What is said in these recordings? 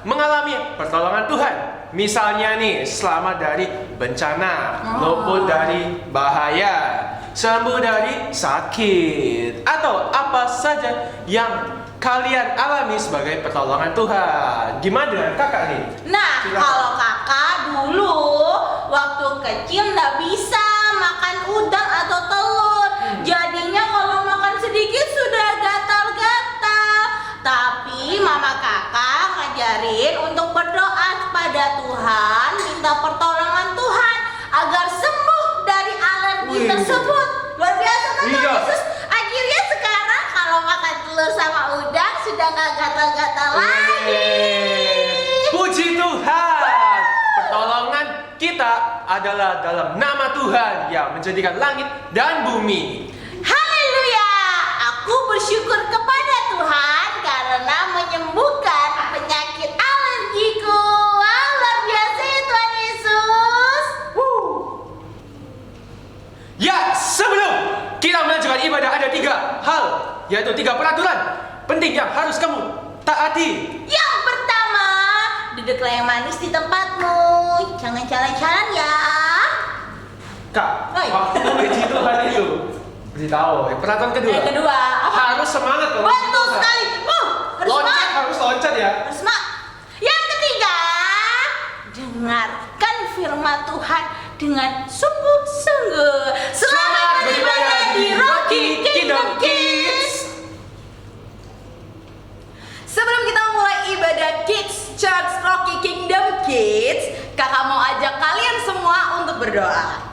mengalami pertolongan Tuhan. Misalnya nih, selamat dari bencana, luput dari bahaya, sembuh dari sakit, atau apa saja yang kalian alami sebagai pertolongan Tuhan. Gimana dengan kakak nih? Nah, Silakan. kalau kakak dulu waktu kecil nggak bisa makan udang atau telur. Jadinya kalau makan sedikit sudah gatal-gatal. Tapi mama kakak ngajarin untuk berdoa kepada Tuhan, minta pertolongan Tuhan agar sembuh dari alergi tersebut. Luar biasa kan Tuhan Iya. Yesus? Akhirnya sekarang kalau makan telur sama udang sudah nggak gatal-gatal lagi. Puji Tuhan. Pertolongan kita adalah dalam nama Tuhan yang menjadikan langit dan bumi. Haleluya! Aku bersyukur kepada Tuhan karena menyembuhkan penyakit alergiku. Wah, luar biasa ya Tuhan Yesus. Ya, sebelum kita melanjutkan ibadah ada 3 hal, yaitu 3 peraturan penting yang harus kamu taati. Yang pertama, duduklah yang manis di tempatmu. Jangan jalan-jalan ya. Kak, Oi. waktu puji Tuhan itu beritahu. Peraturan kedua, Yang kedua, apa? harus semangat loh. Betul sekali. Harus Loncat, semangat. harus loncat ya. Harus semangat. Yang ketiga, dengarkan firman Tuhan dengan sungguh-sungguh. Selamat beribadah di Rocky Kingdom Kids. Sebelum kita memulai ibadah Kids Church Rocky Kingdom Kids, kakak mau ajak kalian semua untuk berdoa.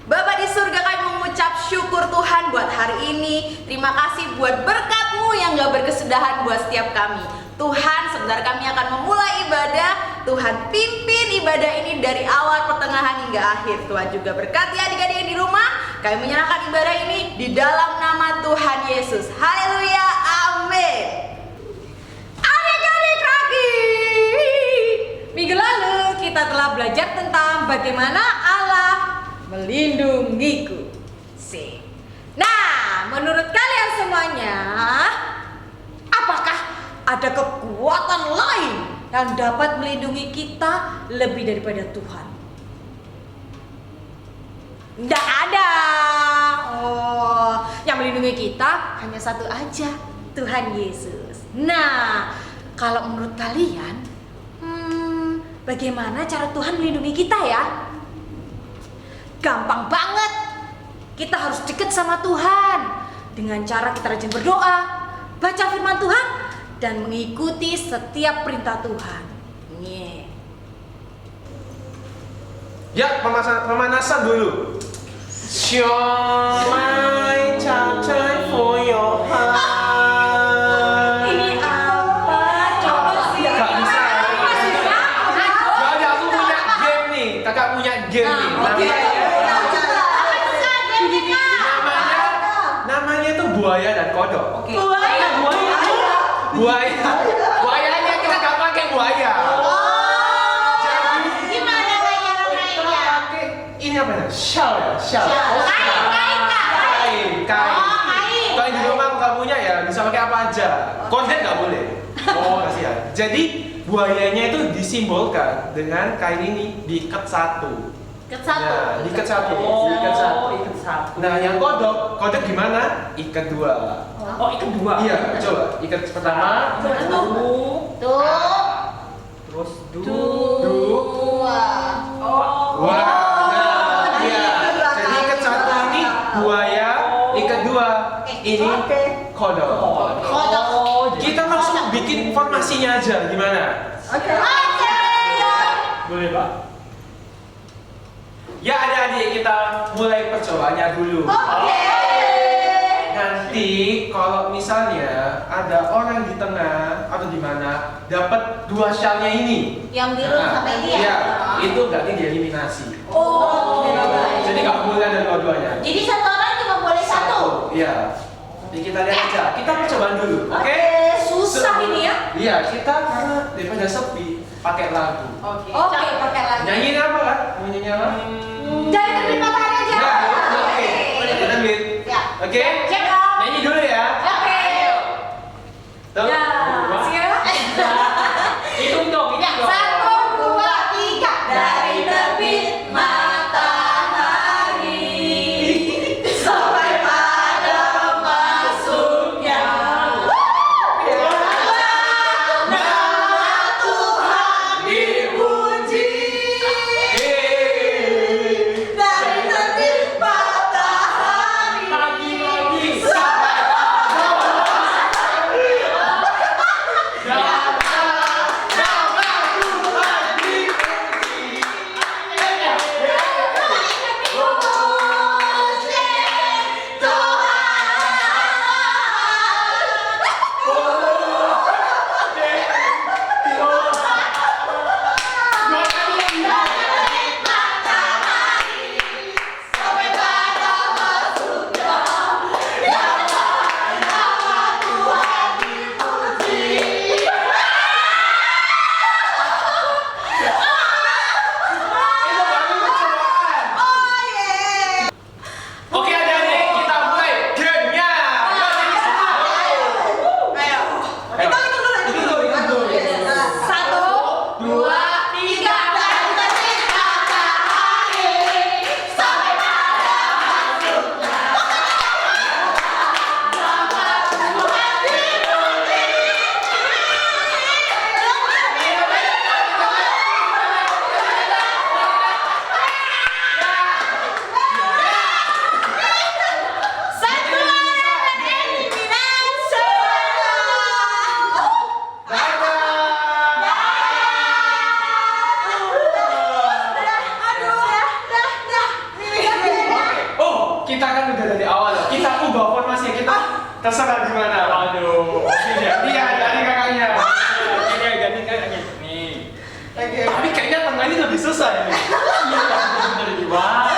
Bapak di surga, kami mengucap syukur Tuhan buat hari ini. Terima kasih buat berkat-Mu yang gak berkesudahan buat setiap kami. Tuhan, sebentar kami akan memulai ibadah. Tuhan pimpin ibadah ini dari awal, pertengahan hingga akhir. Tuhan juga berkati adik-adik yang di rumah. Kami menyerahkan ibadah ini di dalam nama Tuhan Yesus. Haleluya, amin. Adik-adik Rocky, minggu lalu kita telah belajar tentang bagaimana Allah melindungiku. Sih. Nah, menurut kalian semuanya, apakah ada kekuatan lain yang dapat melindungi kita lebih daripada Tuhan? Tidak ada. Oh, yang melindungi kita hanya satu aja, Tuhan Yesus. Nah, kalau menurut kalian, bagaimana cara Tuhan melindungi kita ya? Gampang banget. Kita harus dekat sama Tuhan dengan cara kita rajin berdoa, baca firman Tuhan, dan mengikuti setiap perintah Tuhan. Ya, pemanasan dulu. Show my time for your heart. Ini apa? Coba sih. Gak bisa. Jadi aku punya game nih. Kakak punya game nih. Namanya tuh buaya dan kodok. Buayanya kita gak pakai buaya. Gimana mainnya? Ini apa ya? Shell ya? Shell. Kain. Kalau yang di rumah aku gak punya ya bisa pakai apa aja. Konten gak boleh. Oh kasihan. Jadi buayanya itu disimbolkan dengan kain ini diikat satu. Nah, diikat satu. Diikat satu. Nah, yang kodok gimana? Ikat 2. Oh, ikat 2. Iya, coba. Ikat pertama. Tuh. Terus Dua. Wah, nah, iya. Jadi ikat satu ini buaya, ikat 2 ini kodok. Kita langsung bikin formasinya aja, gimana? Oke. boleh, Pak? Ya adik-adik, kita mulai percobaannya dulu. Nanti kalau misalnya ada orang di tengah atau di mana dapat 2 shellnya ini, Yang biru sama ini ya? iya, itu berarti dieliminasi. Jadi nggak boleh ada dua-duanya. Jadi satu orang cuma boleh satu. Iya. Jadi kita lihat aja. Kita percobaan dulu, oke? Susah ini ya? Iya, kita karena daripada sepi pakai lagu. Oke, pakai lagi. Nyanyiin apa kan? Mau nyanyi apa? Jangan terbit matahari aja. Ya, oke. Boleh. Terbit. Ya. Oke? Siap dong. Nyanyi dulu ya. Oke. Tuh. Ya. Dua. Siap. Itu Terserah gimana. Aduh. Dia dari kakaknya. Ini ganti kakaknya. Nih. Tapi kayaknya tengah ini lebih susah ini. Iya, bener gimana?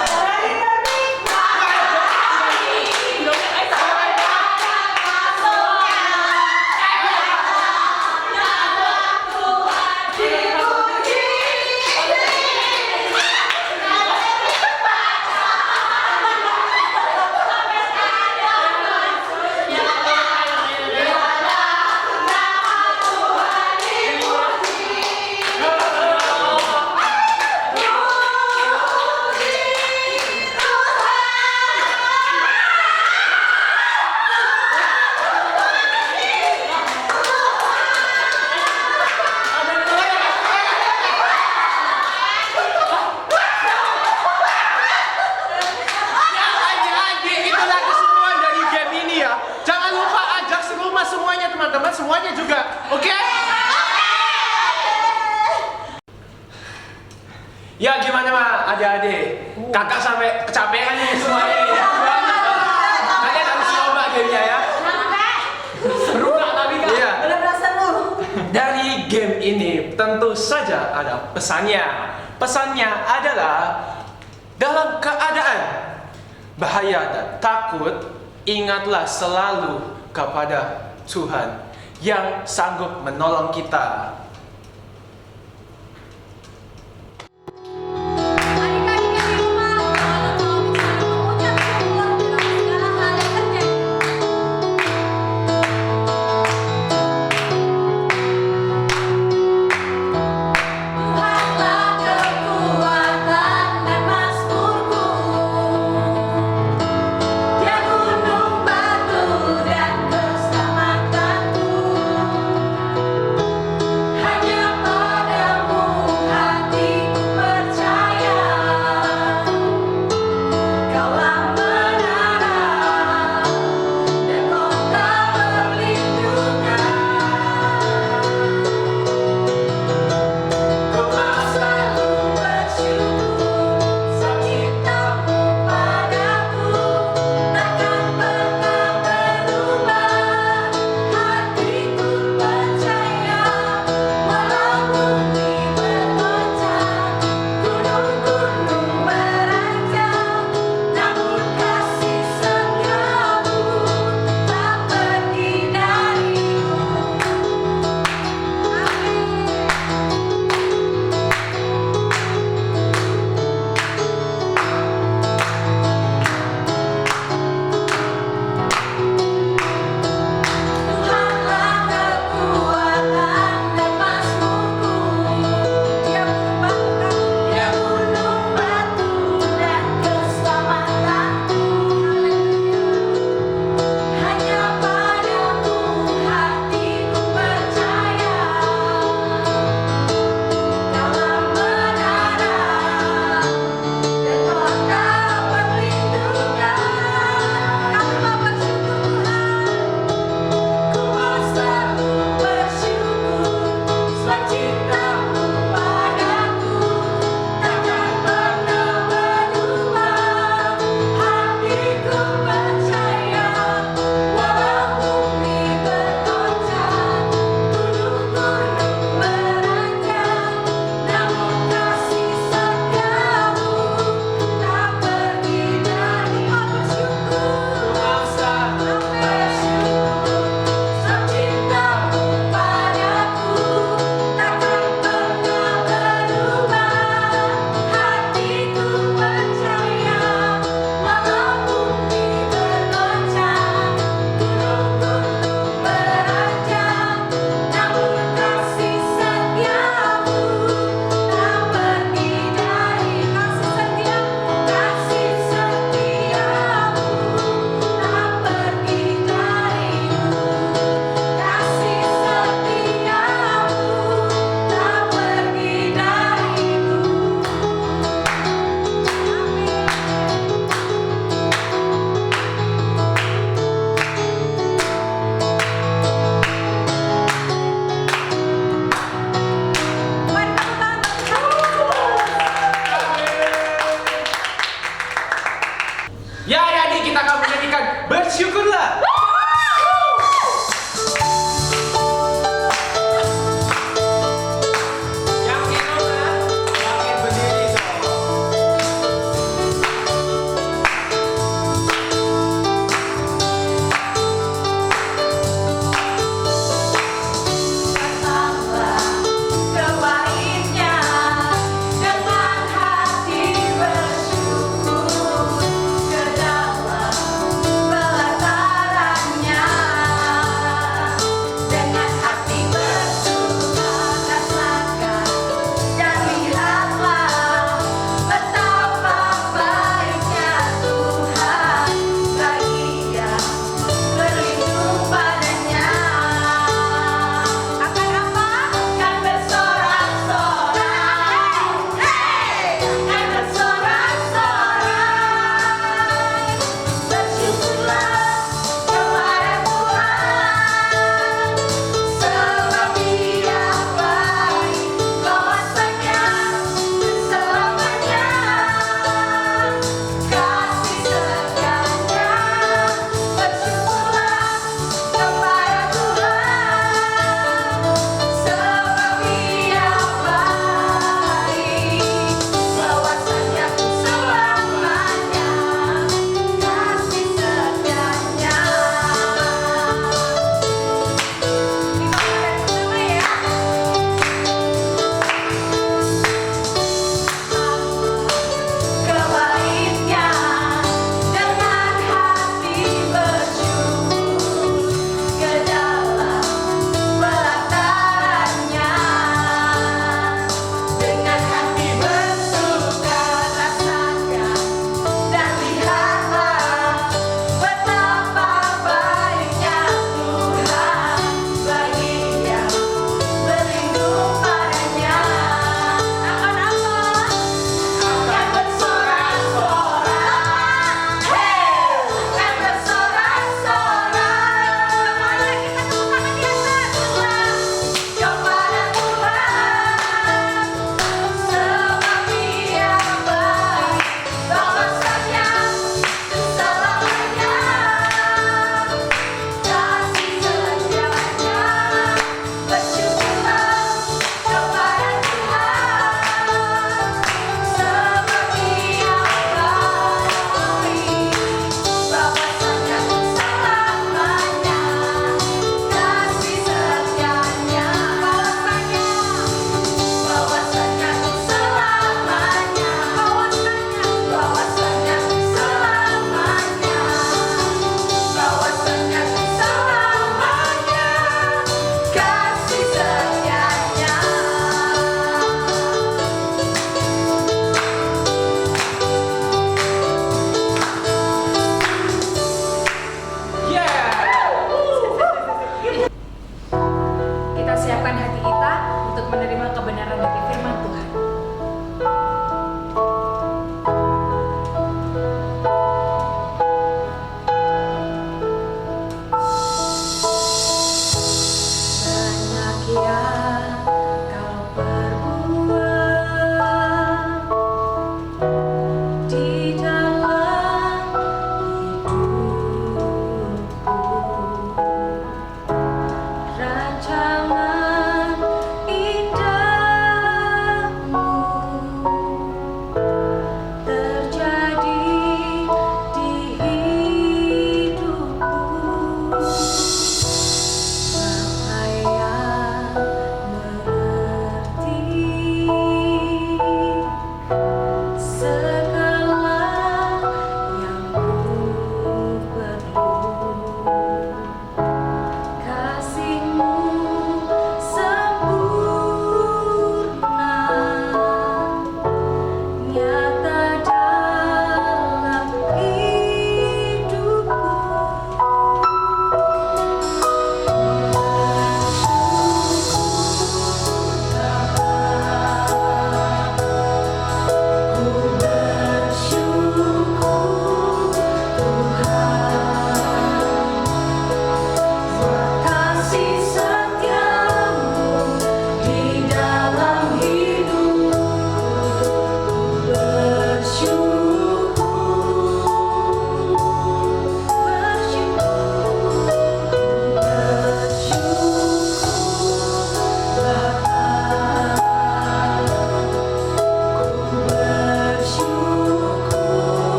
Adik-adik, itulah keseruan dari game ini ya. Jangan lupa ajak serumah semuanya teman-teman, semuanya juga. Oke? Ya gimana mah adik-adik? Kakak sampai kecapean nih semuanya nih. Kalian harus coba gamenya ya. Seru nggak tapi kak? Iya. Benar-benar seru. Dari game ini tentu saja ada pesannya. Pesannya adalah dalam keadaan bahaya dan takut, ingatlah selalu kepada Tuhan yang sanggup menolong kita. Adik-adik yang di rumah, jangan lupa bisa mengucap syukur dalam segala hal yang terjadi. Tuhanlah kekuatan dan mazmurku, Dia gunung batu dan keselamatanku.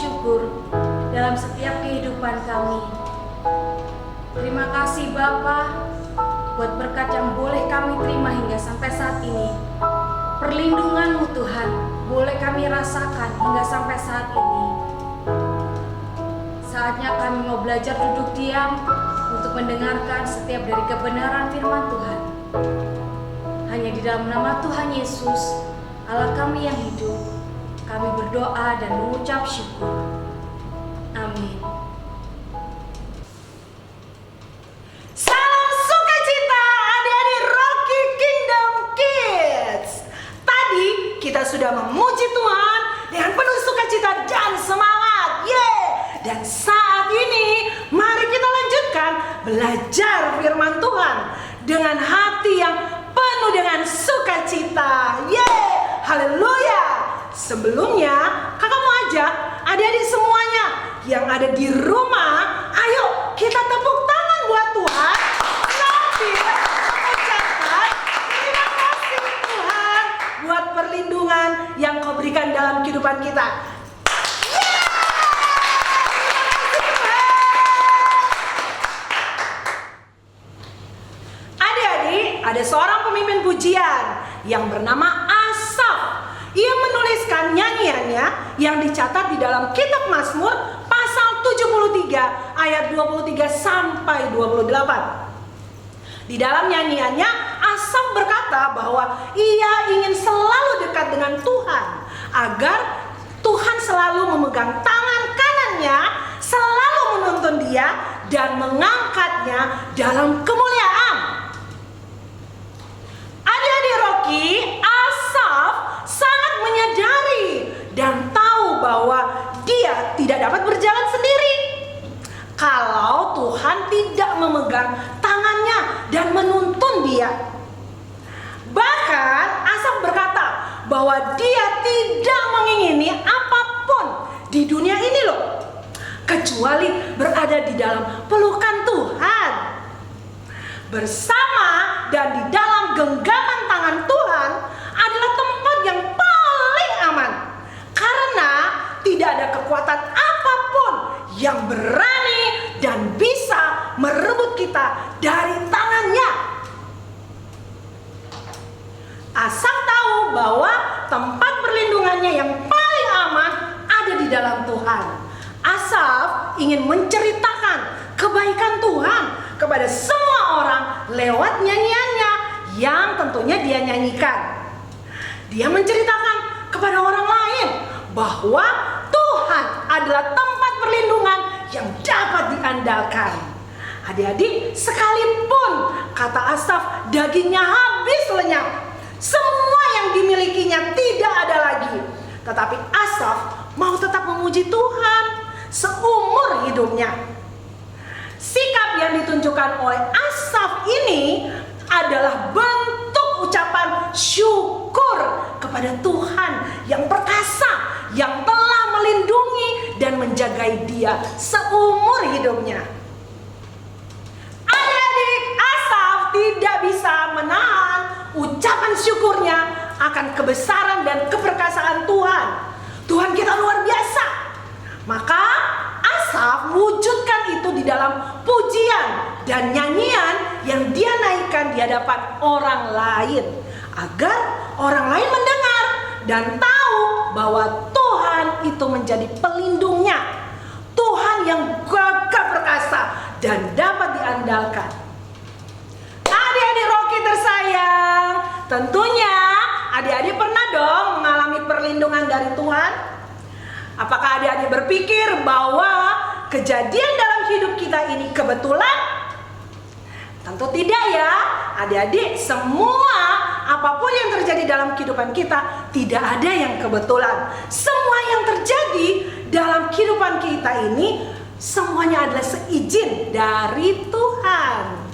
syukur dalam setiap kehidupan kami. Terima kasih Bapa buat berkat yang boleh kami terima hingga sampai saat ini. Perlindungan-Mu Tuhan boleh kami rasakan hingga sampai saat ini. Saatnya kami mau belajar duduk diam untuk mendengarkan setiap dari kebenaran firman Tuhan. Hanya di dalam nama Tuhan Yesus, Allah kami yang hidup, kami berdoa dan mengucap syukur. Amin. Salam sukacita adik-adik Rocky Kingdom Kids. Tadi kita sudah memuji Tuhan dengan penuh sukacita dan semangat. Dan saat ini mari kita lanjutkan belajar firman Tuhan dengan hati yang penuh dengan sukacita. Haleluya. Sebelumnya kakak mau ajak adik-adik semuanya yang ada di rumah, ayo kita tepuk tangan buat Tuhan sambil mengucapkan terima kasih Tuhan buat perlindungan yang Kau berikan dalam kehidupan kita. Ada seorang pemimpin pujian yang bernama Asaf. Ia menuliskan nyanyiannya yang dicatat di dalam kitab Mazmur pasal 73 ayat 23 sampai 28. Di dalam nyanyiannya Asaf berkata bahwa ia ingin selalu dekat dengan Tuhan agar Tuhan selalu memegang tangan kanannya, selalu menuntun dia dan mengangkatnya dalam kemuliaan. Adik-adik Rocky, Asaf sangat menyadari dan tahu bahwa dia tidak dapat berjalan sendiri kalau Tuhan tidak memegang tangannya dan menuntun dia. Bahkan Asaf berkata bahwa dia tidak mengingini apapun di dunia ini loh, kecuali berada di dalam pelukan Tuhan. Bersama dan di dalam genggaman tangan Tuhan adalah tempat yang paling aman, karena tidak ada kekuatan apapun yang berani dan bisa merebut kita dari tangannya. Asaf tahu bahwa tempat perlindungannya yang paling aman ada di dalam Tuhan. Asaf ingin menceritakan kebaikan Tuhan kepada semua orang lewat nyanyiannya yang tentunya dia nyanyikan. Dia menceritakan kepada orang lain bahwa Tuhan adalah tempat perlindungan yang dapat diandalkan. Adik-adik, sekalipun kata Asaf dagingnya habis lenyap, semua yang dimilikinya tidak ada lagi, tetapi Asaf mau tetap memuji Tuhan seumur hidupnya. Sikap yang ditunjukkan oleh Asaf ini adalah bentuk ucapan syukur kepada Tuhan yang perkasa, yang telah melindungi dan menjagai dia seumur hidupnya. Adik-adik, Asaf tidak bisa menahan ucapan syukurnya akan kebesaran dan keperkasaan Tuhan. Tuhan kita luar biasa. Maka Asaf wujudkan itu di dalam pujian dan nyanyian yang dia naikkan di hadapan orang lain, agar orang lain mendengar dan tahu bahwa Tuhan itu menjadi pelindungnya, Tuhan yang gagah perkasa dan dapat diandalkan. Adik-adik Rocky tersayang, tentunya adik-adik pernah dong mengalami perlindungan dari Tuhan. Apakah adik-adik berpikir bahwa kejadian dalam hidup kita ini kebetulan? Tentu tidak ya. Adik-adik, semua apapun yang terjadi dalam kehidupan kita tidak ada yang kebetulan. Semua yang terjadi dalam kehidupan kita ini semuanya adalah seizin dari Tuhan.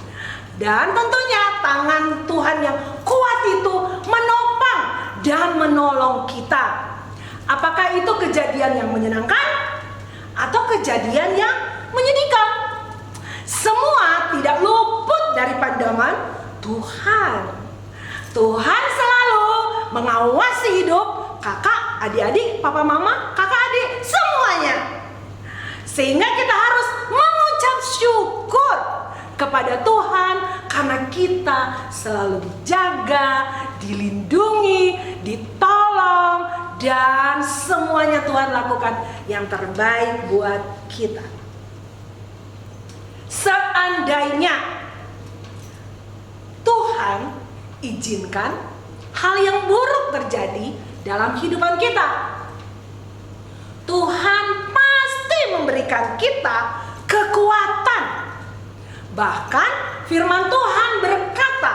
Dan tentunya tangan Tuhan yang kuat itu menopang dan menolong kita. Apakah itu kejadian yang menyenangkan atau kejadian yang menyedihkan? Semua tidak luput dari pandangan Tuhan. Tuhan selalu mengawasi hidup kakak, adik-adik, papa, mama, kakak, adik, semuanya. Sehingga kita harus mengucap syukur kepada Tuhan karena kita selalu dijaga, dilindungi, ditolong, dan semuanya Tuhan lakukan yang terbaik buat kita. Seandainya Tuhan izinkan hal yang buruk terjadi dalam kehidupan kita, Tuhan pasti memberikan kita kekuatan. Bahkan firman Tuhan berkata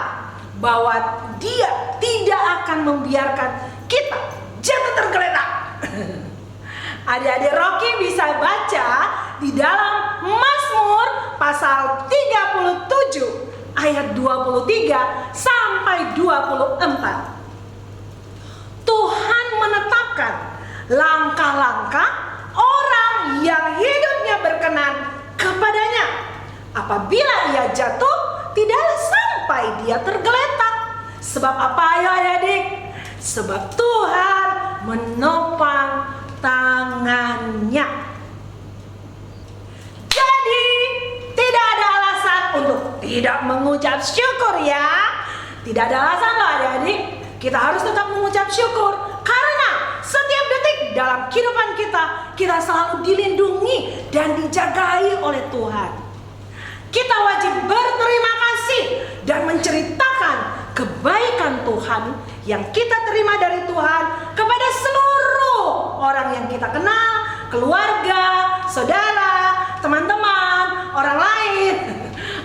bahwa Dia tidak akan membiarkan kita jatuh tergeletak. Adik-adik Rocky bisa baca di dalam Mazmur pasal 37 ayat 23 sampai 24. Tuhan menetapkan langkah-langkah orang yang hidupnya berkenan kepadanya. Apabila ia jatuh, tidaklah sampai dia tergeletak. Sebab apa ya adik-adik? Sebab Tuhan menopang tangannya. Jadi tidak ada alasan untuk tidak mengucap syukur ya. Tidak ada alasan loh adik-adik. Kita harus tetap mengucap syukur. Karena setiap detik dalam kehidupan kita selalu dilindungi dan dijagai oleh Tuhan. Kita wajib berterima kasih dan menceritakan kebaikan Tuhan yang kita terima dari Tuhan kepada seluruh orang yang kita kenal, keluarga, saudara, teman-teman, orang lain,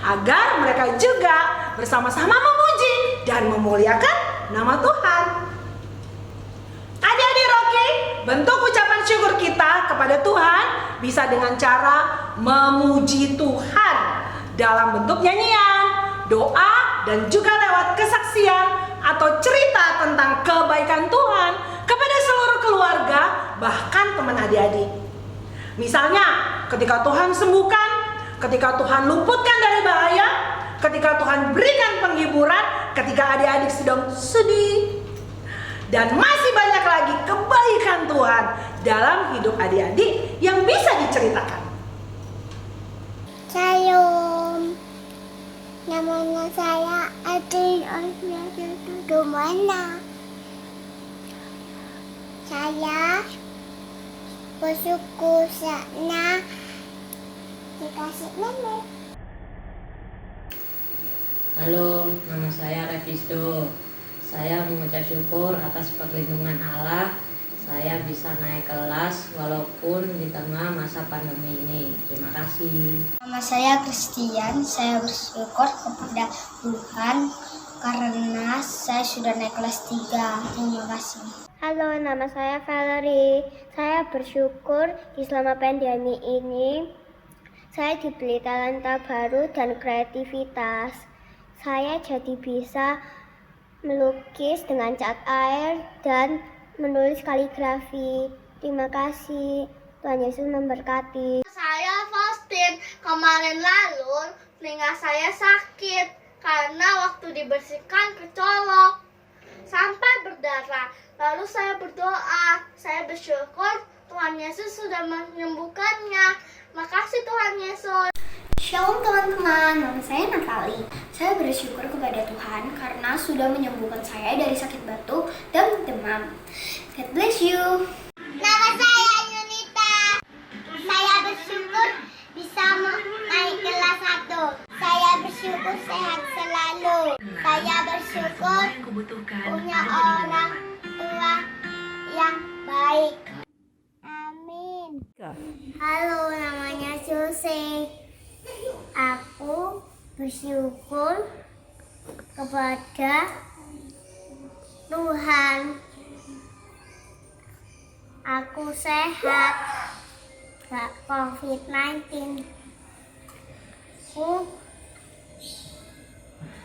agar mereka juga bersama-sama memuji dan memuliakan nama Tuhan. Adik-adik Rocky, bentuk ucapan syukur kita kepada Tuhan bisa dengan cara memuji Tuhan dalam bentuk nyanyian, doa, dan juga lewat kesaksian atau cerita tentang kebaikan Tuhan kepada seluruh keluarga, bahkan teman adik-adik. Misalnya, ketika Tuhan sembuhkan, ketika Tuhan luputkan dari bahaya, ketika Tuhan berikan penghiburan, ketika adik-adik sedang sedih, dan masih banyak lagi kebaikan Tuhan dalam hidup adik-adik yang bisa diceritakan. Shalom, namanya saya Adin Dumana. Saya bersyukur karena dikasih nenek. Halo, nama saya Revisdo. Saya mengucap syukur atas perlindungan Allah. Saya bisa naik kelas walaupun di tengah masa pandemi ini. Terima kasih. Nama saya Christian. Saya bersyukur kepada Tuhan karena saya sudah naik kelas 3. Terima kasih. Halo, nama saya Valerie. Saya bersyukur di selama pandemi ini saya diberi talenta baru dan kreativitas. Saya jadi bisa melukis dengan cat air dan menulis kaligrafi. Terima kasih. Tuhan Yesus memberkati. Saya Faustin. Kemarin lalu telinga saya sakit karena waktu dibersihkan kecolok sampai berdarah. Lalu saya berdoa. Saya bersyukur Tuhan Yesus sudah menyembuhkannya. Makasih Tuhan Yesus. Shalom teman-teman, nama saya Natali. Saya bersyukur kepada Tuhan karena sudah menyembuhkan saya dari sakit batuk dan demam. God bless you. Nama saya Yunita. Saya bersyukur bisa naik kelas 1. Saya bersyukur sehat selalu. Saya bersyukur punya orang tua yang baik. Amin. Halo, namanya Susi. Aku bersyukur kepada Tuhan. Aku sehat, gak COVID-19. Aku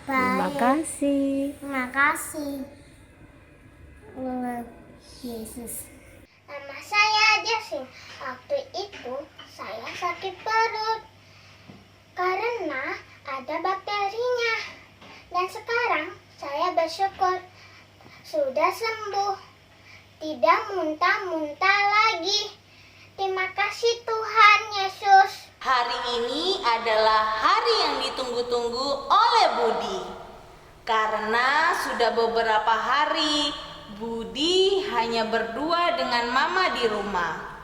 Terima baik. kasih. Terima kasih, Tuhan Yesus. Nama saya Jessie. Waktu itu saya sakit perut karena ada bakterinya. Dan sekarang saya bersyukur sudah sembuh. Tidak muntah-muntah lagi. Terima kasih Tuhan Yesus. ini adalah hari yang ditunggu-tunggu oleh Budi. Karena sudah beberapa hari Budi hanya berdua dengan Mama di rumah.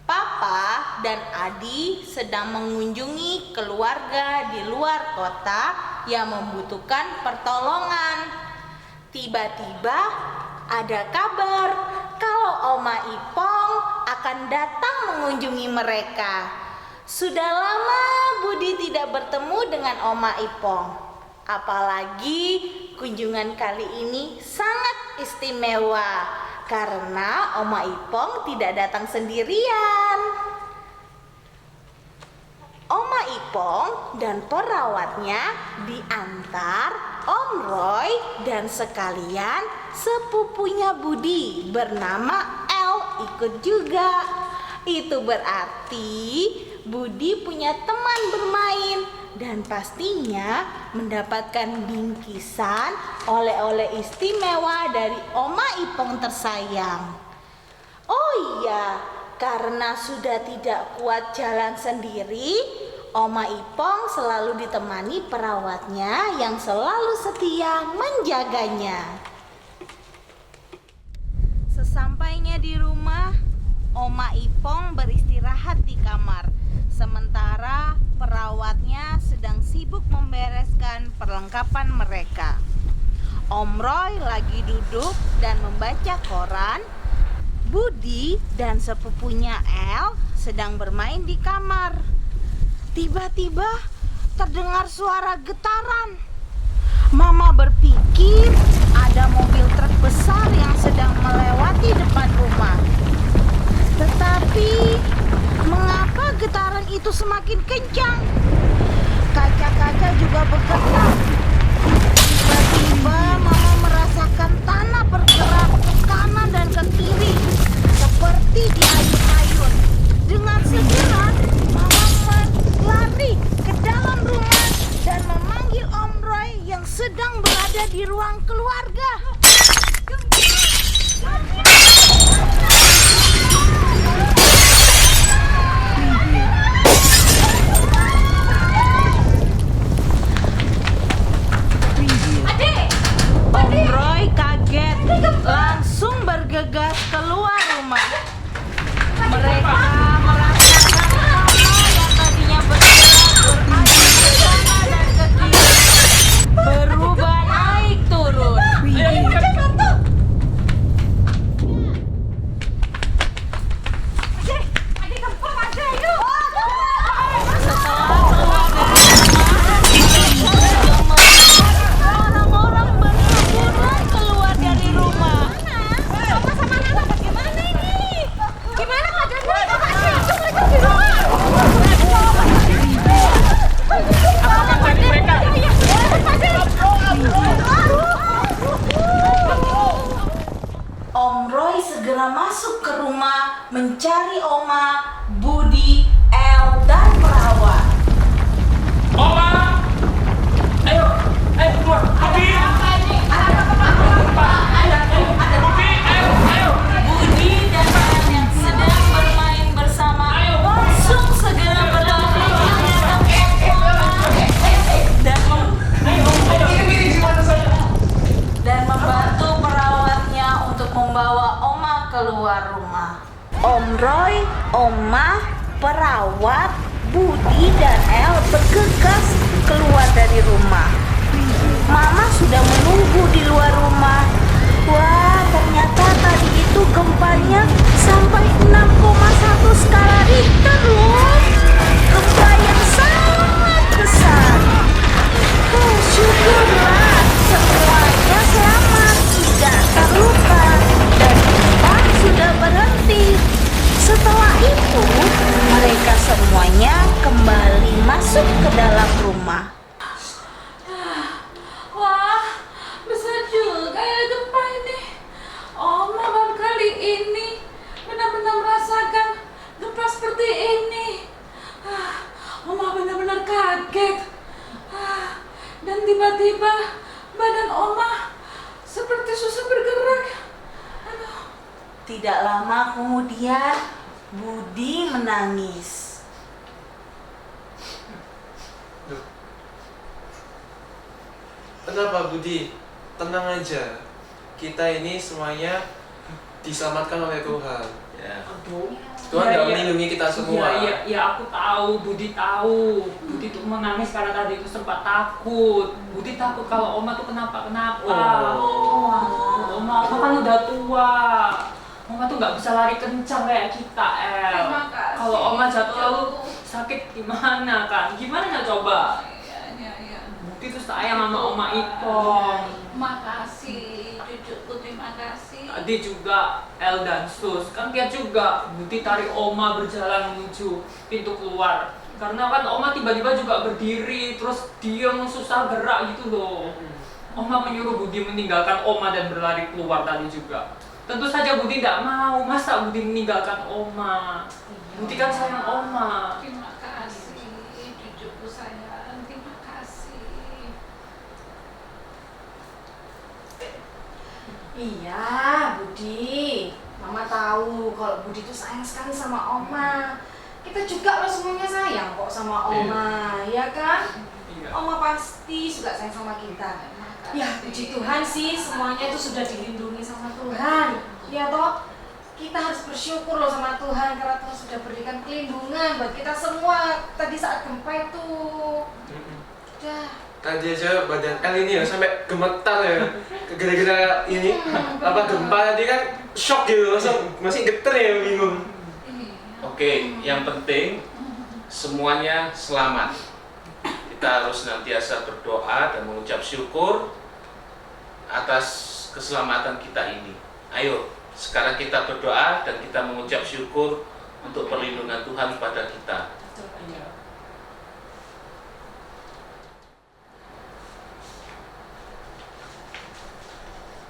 Papa dan Adi sedang mengunjungi keluarga di luar kota yang membutuhkan pertolongan. Tiba-tiba ada kabar kalau Oma Ipong akan datang mengunjungi mereka. Sudah lama Budi tidak bertemu dengan Oma Ipong. Apalagi kunjungan kali ini sangat istimewa karena Oma Ipong tidak datang sendirian. Oma Ipong dan perawatnya diantar Om Roy dan sekalian sepupunya Budi bernama El ikut juga. Itu berarti Budi punya teman bermain dan pastinya mendapatkan bingkisan oleh-oleh istimewa dari Oma Ipong tersayang. Oh iya, karena sudah tidak kuat jalan sendiri, Oma Ipong selalu ditemani perawatnya yang selalu setia menjaganya. Sesampainya di rumah, Oma Ipong beristirahat di kamar, sementara perawatnya sedang sibuk membereskan perlengkapan mereka. Om Roy lagi duduk dan membaca koran. Budi dan sepupunya El sedang bermain di kamar. Tiba-tiba terdengar suara getaran. Mama berpikir ada mobil truk besar yang sedang melewati depan rumah. Tetapi mengapa getaran itu semakin kencang? Kaca-kaca juga bergetar. Tiba-tiba Mama merasakan tanah bergerak ke kanan dan ke kiri seperti diayun-ayun. Dengan segera Mama lari ke dalam rumah dan memanggil Om Roy yang sedang berada di ruang keluarga. Om Roy kaget, langsung bergegas keluar rumah. Mereka merasakan tanah yang tadinya bergerak beradu ke kanan dan ke kiri berubah naik turun. Orang-orang berhamburan keluar dari rumah. Oma sama Nana bagaimana ini? Gimana keadaan mereka? Mereka di rumah. Apa mencari mereka? Om Roy segera masuk ke rumah mencari Oma, Budi, El, dan perawat. Oma! Ayo keluar. Budi! Budi dan El yang sedang bermain bersama langsung segera berlari dan membantu perawatnya untuk membawa Oma keluar rumah. Om Roy, Oma, perawat, Budi dan El bergegas keluar dari rumah. Mama sudah menunggu di luar rumah. Wah, ternyata tadi itu gempanya sampai 6,1 skala Richter loh. Gempa yang sangat besar. Oh, syukurlah semuanya selamat, tidak terluka dan gempa sudah berhenti. Setelah itu, mereka semuanya kembali masuk ke dalam rumah. Wah, besar juga ya gempa ini. Oma baru kali ini benar-benar merasakan gempa seperti ini. Oma benar-benar kaget. Dan tiba-tiba badan Oma seperti susah bergerak. Aduh. Tidak lama kemudian, Budi menangis. Kenapa Budi? Tenang aja. Kita ini semuanya diselamatkan oleh Tuhan. Ya. Aduh. Tuhan Ya, udah ya. melindungi kita semua. Iya, aku tahu, Budi tahu. Budi tuh menangis karena tadi itu sempat takut. Budi takut kalau Oma tuh kenapa-kenapa. Oma kan udah tua. Oma tuh nggak bisa lari kencang kayak kita, El. Terima kasih. Kalau Oma jatuh lalu sakit gimana kan? Gimana coba? Iya. Budi tuh sayang sama Oma Ipong. Makasih, cucuku, terima kasih. Tadi juga El dan Sus, kan dia juga Budi tarik Oma berjalan menuju pintu keluar. Karena kan Oma tiba-tiba juga berdiri, terus diem susah gerak gitu loh. Oma menyuruh Budi meninggalkan Oma dan berlari keluar tadi juga. Tentu saja Budi tidak mau, masa Budi meninggalkan Oma? Budi kan sayang Oma. Terima kasih, cucuku sayang, terima kasih. Iya, Budi. Mama tahu kalau Budi itu sayang sekali sama Oma. Kita juga loh semuanya sayang kok sama Oma, ya kan? Iya. Oma pasti juga sayang sama kita. Ya, puji Tuhan sih semuanya itu sudah dilindungi sama Tuhan. Ya toh, kita harus bersyukur loh sama Tuhan karena Tuhan sudah berikan perlindungan buat kita semua tadi saat gempa itu. Dah. Tadi aja badan El ini ya sampai gemetar ya. Gara-gara ini apa gempa tadi kan shock gitu, langsung masih geter ya, bingung. Oke, yang penting semuanya selamat. Kita harus senantiasa berdoa dan mengucap syukur atas keselamatan kita ini. Ayo, sekarang kita berdoa dan kita mengucap syukur untuk perlindungan Tuhan pada kita.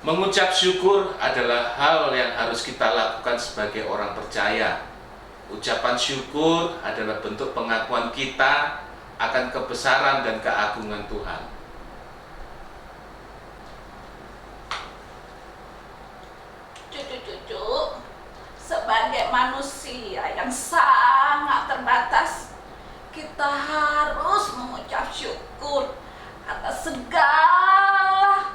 Mengucap syukur adalah hal yang harus kita lakukan sebagai orang percaya. Ucapan syukur adalah bentuk pengakuan kita akan kebesaran dan keagungan Tuhan. Cucu-cucu, sebagai manusia yang sangat terbatas, kita harus mengucap syukur atas segala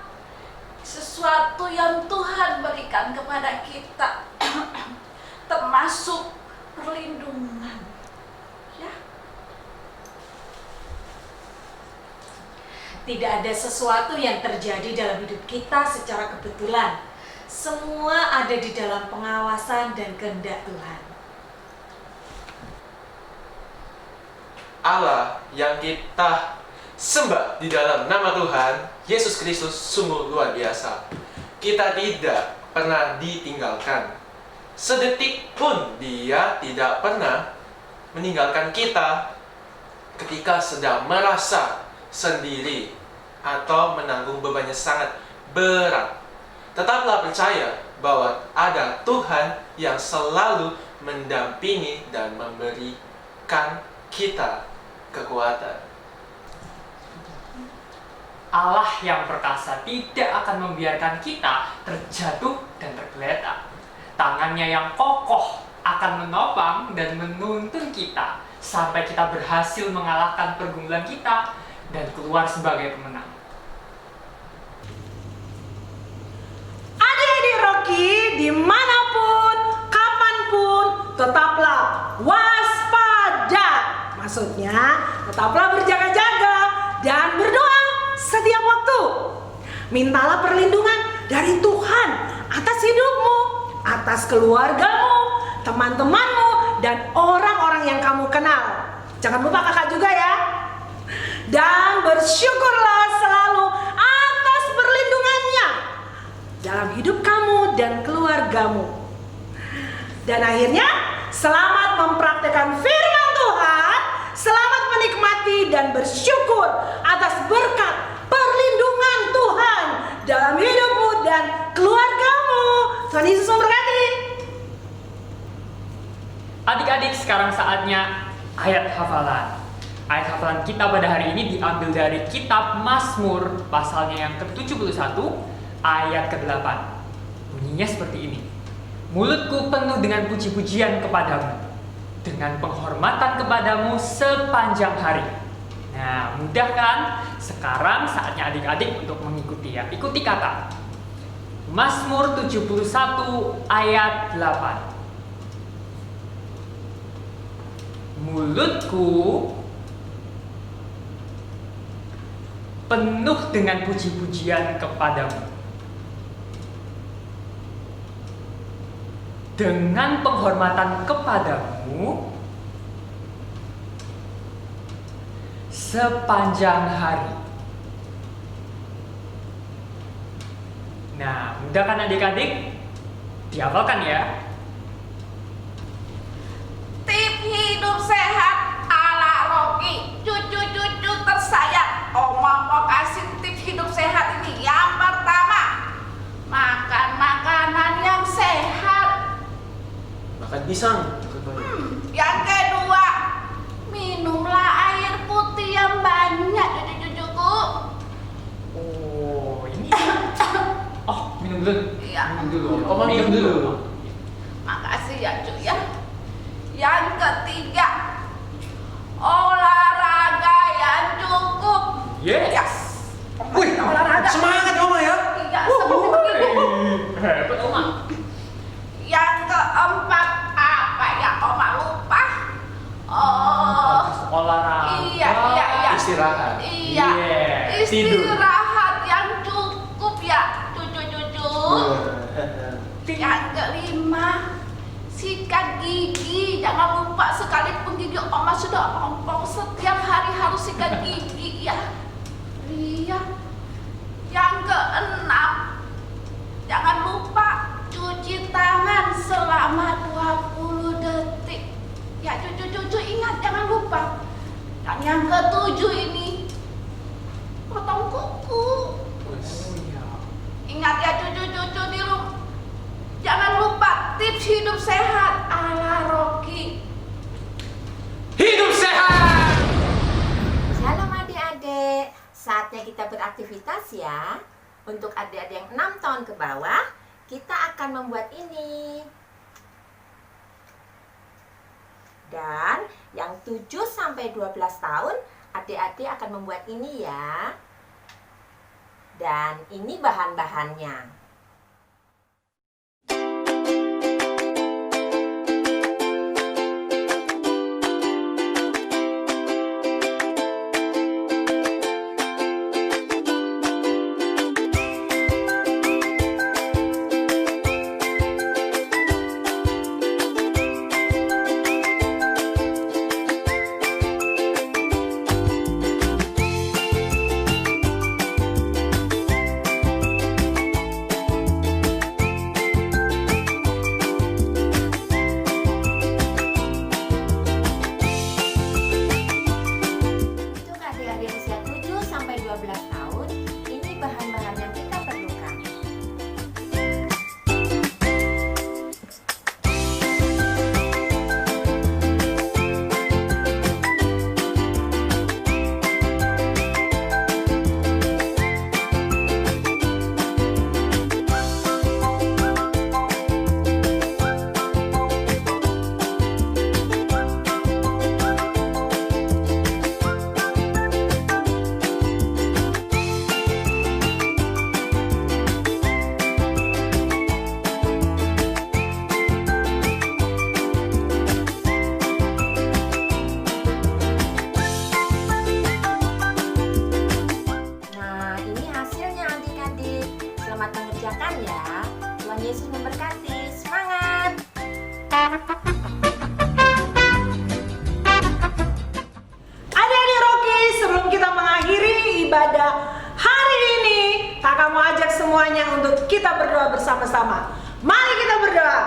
sesuatu yang Tuhan berikan kepada kita, termasuk perlindungan. Ya. Tidak ada sesuatu yang terjadi dalam hidup kita secara kebetulan. Semua ada di dalam pengawasan dan kehendak Tuhan. Allah yang kita sembah di dalam nama Tuhan Yesus Kristus sungguh luar biasa. Kita tidak pernah ditinggalkan. Sedetik pun Dia tidak pernah meninggalkan kita ketika sedang merasa sendiri atau menanggung bebannya sangat berat. Tetaplah percaya bahwa ada Tuhan yang selalu mendampingi dan memberikan kita kekuatan. Allah yang perkasa tidak akan membiarkan kita terjatuh dan tergeletak. Tangannya yang kokoh akan menopang dan menuntun kita sampai kita berhasil mengalahkan pergumulan kita dan keluar sebagai pemenang. Adik-adik Rocky, dimanapun, kapanpun, tetaplah waspada. Maksudnya, tetaplah berjaga-jaga dan berdoa setiap waktu. Mintalah perlindungan dari Tuhan atas hidupmu, atas keluargamu, teman-temanmu, dan orang-orang yang kamu kenal. Jangan lupa kakak juga ya. Dan bersyukurlah selalu atas perlindungannya dalam hidup kamu dan keluargamu. Dan akhirnya, selamat mempraktekkan firman Tuhan, selamat menikmati dan bersyukur atas berkat perlindungan Tuhan dalam hidupmu dan keluargamu. Tuhan Yesus memberkati. Adik-adik, sekarang saatnya ayat hafalan. Ayat hafalan kita pada hari ini diambil dari kitab Mazmur pasalnya yang ke-71 ayat ke-8. Bunyinya seperti ini. Mulutku penuh dengan puji-pujian kepadamu, dengan penghormatan kepadamu sepanjang hari. Nah, mudah kan? Sekarang saatnya adik-adik untuk mengikuti ya. Ikuti kakak. Mazmur 71 ayat 8. Mulutku penuh dengan puji-pujian kepadamu. Dengan penghormatan kepadamu sepanjang hari. Nah, mudah kan adik-adik? Dihafalkan ya. Tip hidup sehat ala Rocky. Cucu-cucu tersayang, Oma mau kasih tips hidup sehat ini. Yang pertama, makan makanan yang sehat. Makan pisang. Yang kedua, minumlah air putih yang banyak, cucu-cucuku. Oh, ini. Oh, minum dulu. Iya. Minum dulu. Oma minum dulu. Makasih ya cuy ya. Yang ketiga, olahraga yang cukup. Yes. Wih, olahraga. semangat Oma ya. Iya, seperti begitu. Hebat Oma. Yang keempat, apa ya Oma lupa? Oh, Olahraga. iya. Istirahat. Iya, Yeah, istirahat yang cukup ya cucu-cucu. Yang kelima, sikat gigi. Jangan lupa, sekalipun gigi Oma sudah ompong, setiap hari harus sikat gigi ya. Iya. Yang keenam, jangan lupa cuci tangan selama 20 detik. Ya cucu-cucu ingat, jangan lupa. Dan yang ketujuh ini, potong kuku. Ingat ya cucu-cucu di rumah. Jangan lupa tips hidup sehat ala Rocky. Hidup sehat. Shalom adik-adik, saatnya kita beraktivitas ya. Untuk adik-adik yang 6 tahun ke bawah, kita akan membuat ini. Dan yang 7 sampai 12 tahun, adik-adik akan membuat ini ya. Dan ini bahan-bahannya. Yesus memberkati. Semangat! Adik-adik Rocky, sebelum kita mengakhiri ibadah hari ini, kakak mau ajak semuanya untuk kita berdoa bersama-sama. Mari kita berdoa.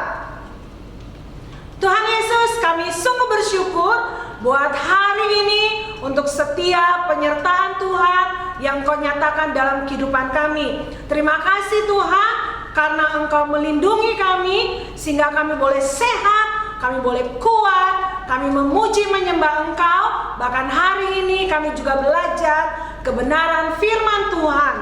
Tuhan Yesus, kami sungguh bersyukur buat hari ini untuk setiap penyertaan Tuhan yang Kau nyatakan dalam kehidupan kami. Terima kasih Tuhan, karena Engkau melindungi kami sehingga kami boleh sehat, kami boleh kuat, kami memuji menyembah Engkau. Bahkan hari ini kami juga belajar kebenaran firman Tuhan.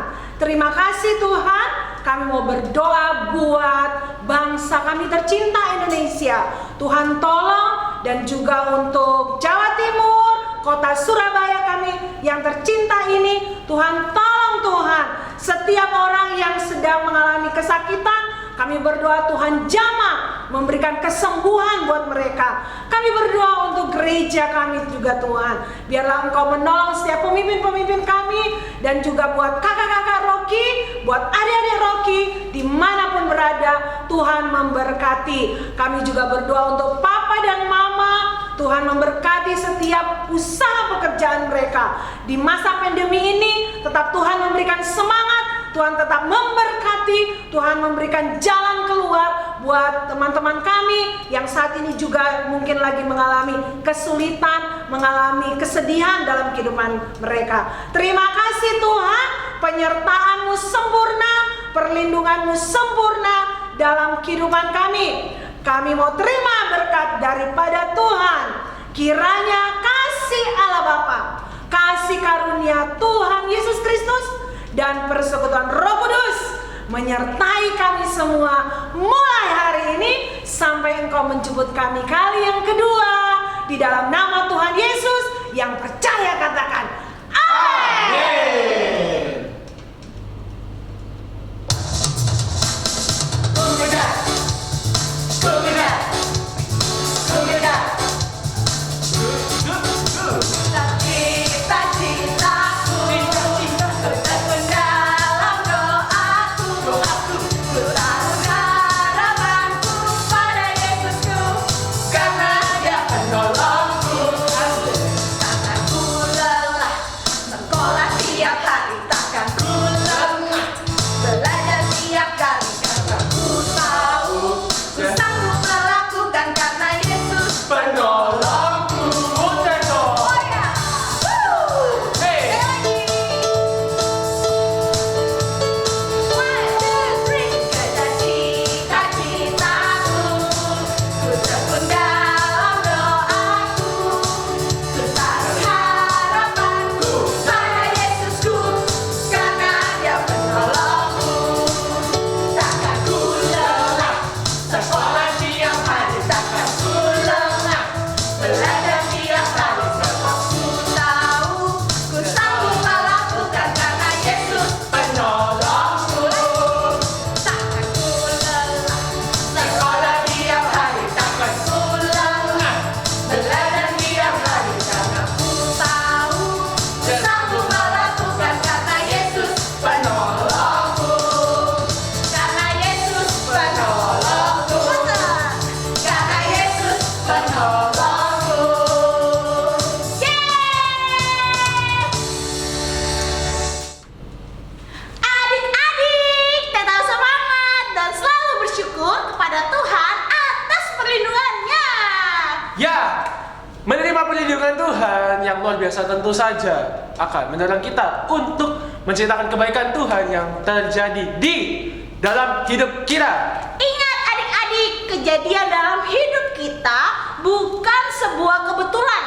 Terima kasih Tuhan, kami mau berdoa buat bangsa kami tercinta Indonesia. Tuhan tolong, dan juga untuk Jawa Timur, kota Surabaya kami yang tercinta ini, Tuhan tolong Tuhan setiap orang yang sedang mengalami kesakitan. Kami berdoa Tuhan jamah memberikan kesembuhan buat mereka. Kami berdoa untuk gereja kami juga Tuhan. Biarlah Engkau menolong setiap pemimpin-pemimpin kami. Dan juga buat kakak-kakak Rocky, buat adik-adik Rocky, dimanapun berada, Tuhan memberkati. Kami juga berdoa untuk Papa dan Mama. Tuhan memberkati setiap usaha pekerjaan mereka. Di masa pandemi ini, tetap Tuhan memberikan semangat. Tuhan tetap memberkati, Tuhan memberikan jalan keluar buat teman-teman kami yang saat ini juga mungkin lagi mengalami kesulitan, mengalami kesedihan dalam kehidupan mereka. Terima kasih Tuhan, penyertaan-Mu sempurna, perlindungan-Mu sempurna dalam kehidupan kami. Kami mau terima berkat daripada Tuhan. Kiranya kasih Allah Bapa, kasih karunia Tuhan Yesus Kristus, dan persekutuan Roh Kudus menyertai kami semua mulai hari ini sampai Engkau menjemput kami kali yang kedua. Di dalam nama Tuhan Yesus, yang percaya katakan amin. perlindungan Tuhan yang luar biasa tentu saja akan mendorong kita untuk menceritakan kebaikan Tuhan yang terjadi di dalam hidup kita. Ingat adik-adik, kejadian dalam hidup kita bukan sebuah kebetulan,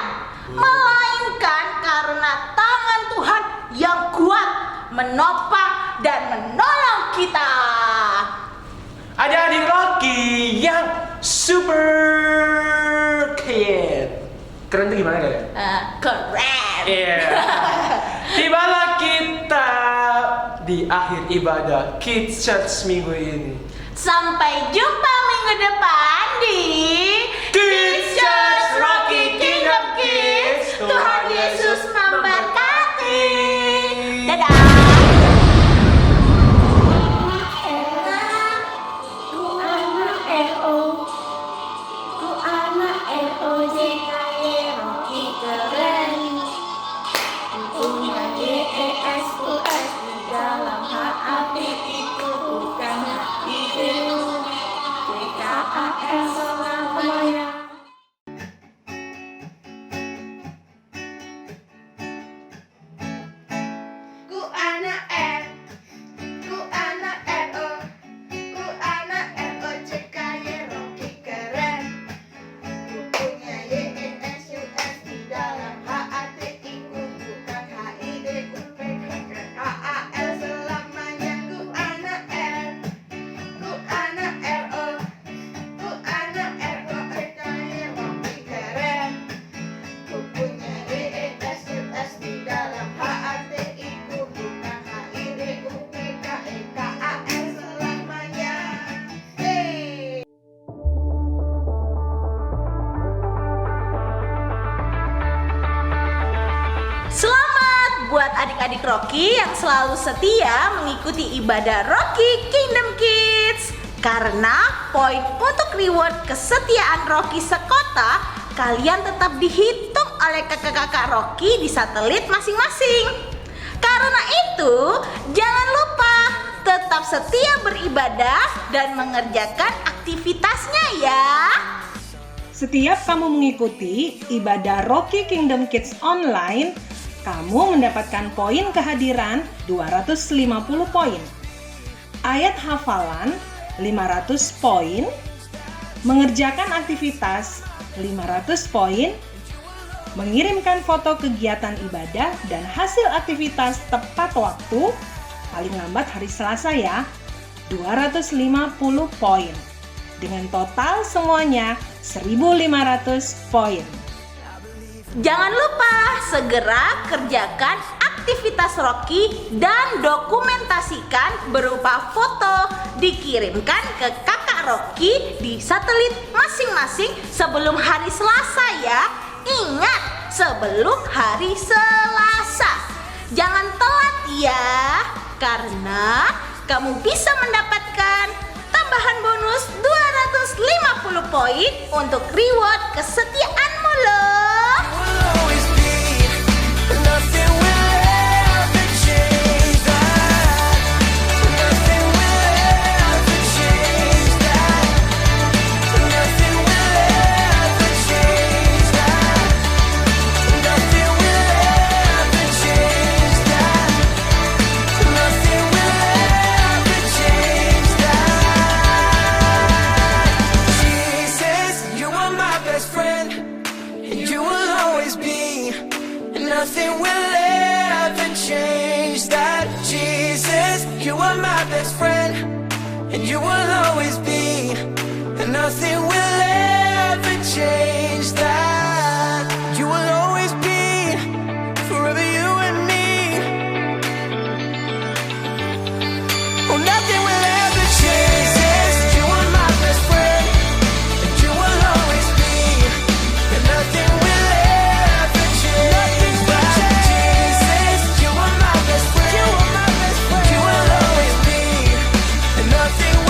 melainkan karena tangan Tuhan yang kuat menopang dan menolong kita. Adik-adik Rocky yang super keren itu gimana kalian? Keren. Iya. Tibalah kita di akhir ibadah Kids Church minggu ini. Sampai jumpa minggu depan di Kids Church Rocky Kingdom Kids. Tuhan Yesus memberkati. Dadah. Dalam hati itu bukan ide, adik-adik Rocky yang selalu setia mengikuti ibadah Rocky Kingdom Kids. Karena poin untuk reward kesetiaan Rocky sekota, kalian tetap dihitung oleh kakak-kakak Rocky di satelit masing-masing. Karena itu, jangan lupa tetap setia beribadah dan mengerjakan aktivitasnya ya. Setiap kamu mengikuti ibadah Rocky Kingdom Kids online, kamu mendapatkan poin kehadiran 250 poin. Ayat hafalan 500 poin, mengerjakan aktivitas 500 poin, mengirimkan foto kegiatan ibadah dan hasil aktivitas tepat waktu, paling lambat hari Selasa ya, 250 poin. Dengan total semuanya 1.500 poin. Jangan lupa segera kerjakan aktivitas Rocky dan dokumentasikan berupa foto, dikirimkan ke kakak Rocky di satelit masing-masing sebelum hari Selasa ya. Ingat, sebelum hari Selasa. Jangan telat ya, karena kamu bisa mendapatkan tambahan bonus 250 poin untuk reward kesetiaanmu loh. Nothing will ever change that. Jesus, you are my best friend, and you will always be. And nothing will ever change that. You will always be, forever you and me. Oh, nothing will ever change. Jesus, you are my best friend, and you will always be. And nothing will nothing